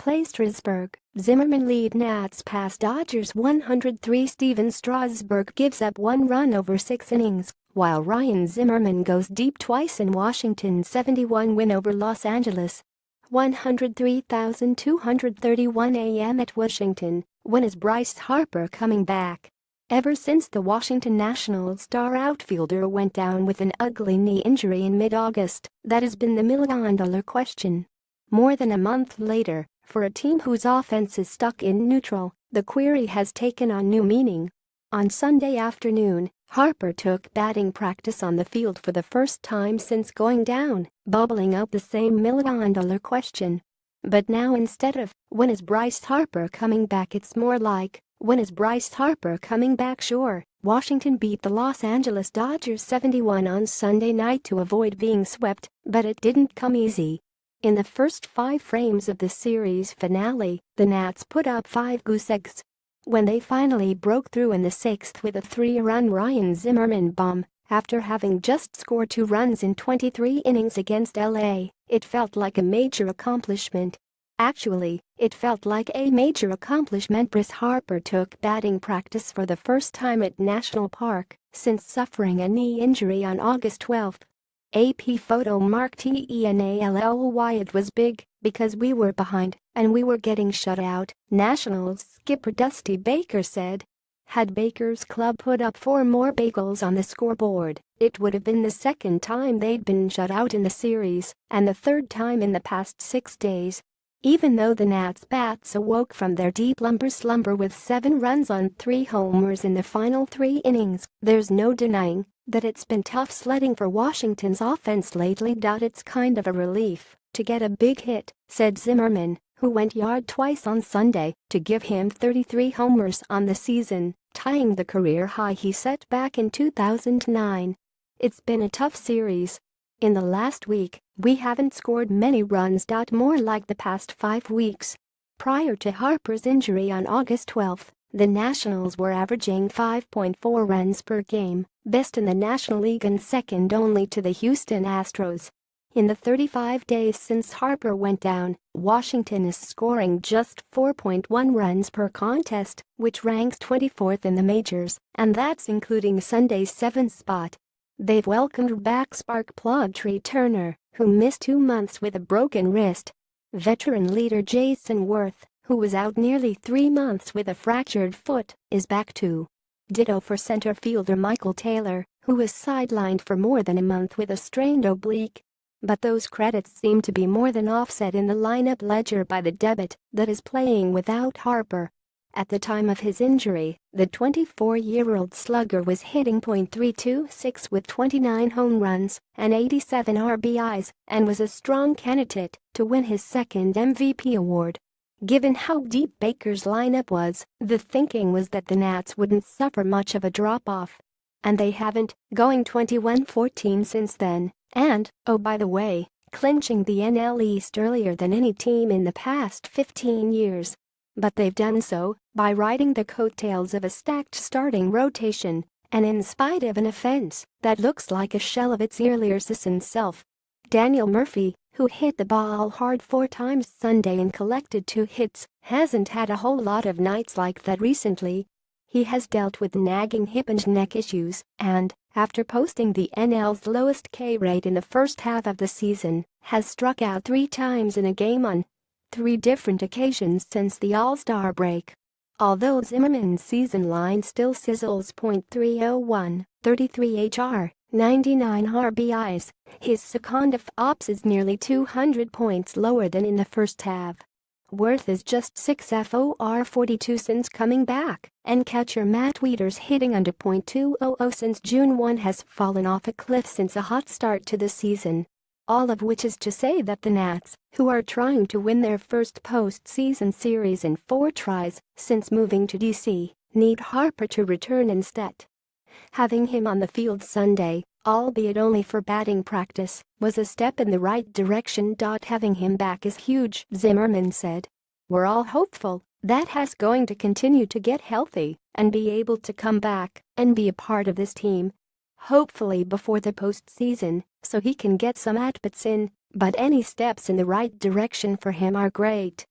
playStrasburg, Zimmerman lead Nats pass Dodgers 103. Steven Strasburg gives up 1 run over 6 innings, while Ryan Zimmerman goes deep twice in Washington's 71 win over Los Angeles. 103,231 AM at Washington. When is Bryce Harper coming back? Ever since the Washington Nationals star outfielder went down with an ugly knee injury in mid-August, that has been the million-dollar question. More than a month later, for a team whose offense is stuck in neutral, the query has taken on new meaning. On Sunday afternoon, Harper took batting practice on the field for the first time since going down, bubbling up the same million-dollar question. But now instead of, when is Bryce Harper coming back, it's more like, when is Bryce Harper coming back? Sure, Washington beat the Los Angeles Dodgers 71 on Sunday night to avoid being swept, but it didn't come easy. In the first 5 frames of the series finale, the Nats put up 5 goose eggs. When they finally broke through in the 6th with a 3-run Ryan Zimmerman bomb, after having just scored 2 runs in 23 innings against LA, it felt like a major accomplishment. Actually, it felt like a major accomplishment. Bryce Harper took batting practice for the first time at National Park since suffering a knee injury on August 12. AP photo mark TENALLY. It was big because we were behind and we were getting shut out, Nationals skipper Dusty Baker said. Had Baker's club put up 4 more bagels on the scoreboard, it would have been the 2nd time they'd been shut out in the series and the 3rd time in the past 6 days. Even though the Nats bats awoke from their deep slumber with 7 runs on 3 homers in the final 3 innings, there's no denying that it's been tough sledding for Washington's offense lately. It's kind of a relief to get a big hit, said Zimmerman, who went yard twice on Sunday to give him 33 homers on the season, tying the career high he set back in 2009. It's been a tough series. In the last week, we haven't scored many runs. More like the past 5 weeks. Prior to Harper's injury on August 12, the Nationals were averaging 5.4 runs per game, best in the National League and second only to the Houston Astros. In the 35 days since Harper went down, Washington is scoring just 4.1 runs per contest, which ranks 24th in the majors, and that's including Sunday's 7th spot. They've welcomed back spark plug Trey Turner, who missed 2 months with a broken wrist. Veteran leader Jason Worth, who was out nearly 3 months with a fractured foot, is back too. Ditto for center fielder Michael Taylor, who was sidelined for more than a month with a strained oblique. But those credits seem to be more than offset in the lineup ledger by the debut that is playing without Harper. At the time of his injury, the 24-year-old slugger was hitting .326 with 29 home runs and 87 RBIs and was a strong candidate to win his 2nd MVP award. Given how deep Baker's lineup was, the thinking was that the Nats wouldn't suffer much of a drop-off. And they haven't, going 21-14 since then, and, oh by the way, clinching the NL East earlier than any team in the past 15 years. But they've done so by riding the coattails of a stacked starting rotation and in spite of an offense that looks like a shell of its earlier season self. Daniel Murphy, who hit the ball hard 4 times Sunday and collected 2 hits, hasn't had a whole lot of nights like that recently. He has dealt with nagging hip and neck issues and, after posting the NL's lowest K rate in the first half of the season, has struck out 3 times in a game on 3 different occasions since the All-Star break. Although Zimmerman's season line still sizzles .301, 33 HR, 99 RBIs, his second ops is nearly 200 points lower than in the first half. Worth is just 6 FOR 42 since coming back, and catcher Matt Wieters hitting under .200 since June 1 has fallen off a cliff since a hot start to the season. All of which is to say that the Nats, who are trying to win their first postseason series in 4 tries since moving to D.C., need Harper to return instead. Having him on the field Sunday, albeit only for batting practice, was a step in the right direction. Having him back is huge, Zimmerman said. We're all hopeful that he's going to continue to get healthy and be able to come back and be a part of this team. Hopefully before the postseason, so he can get some at-bats in, but any steps in the right direction for him are great.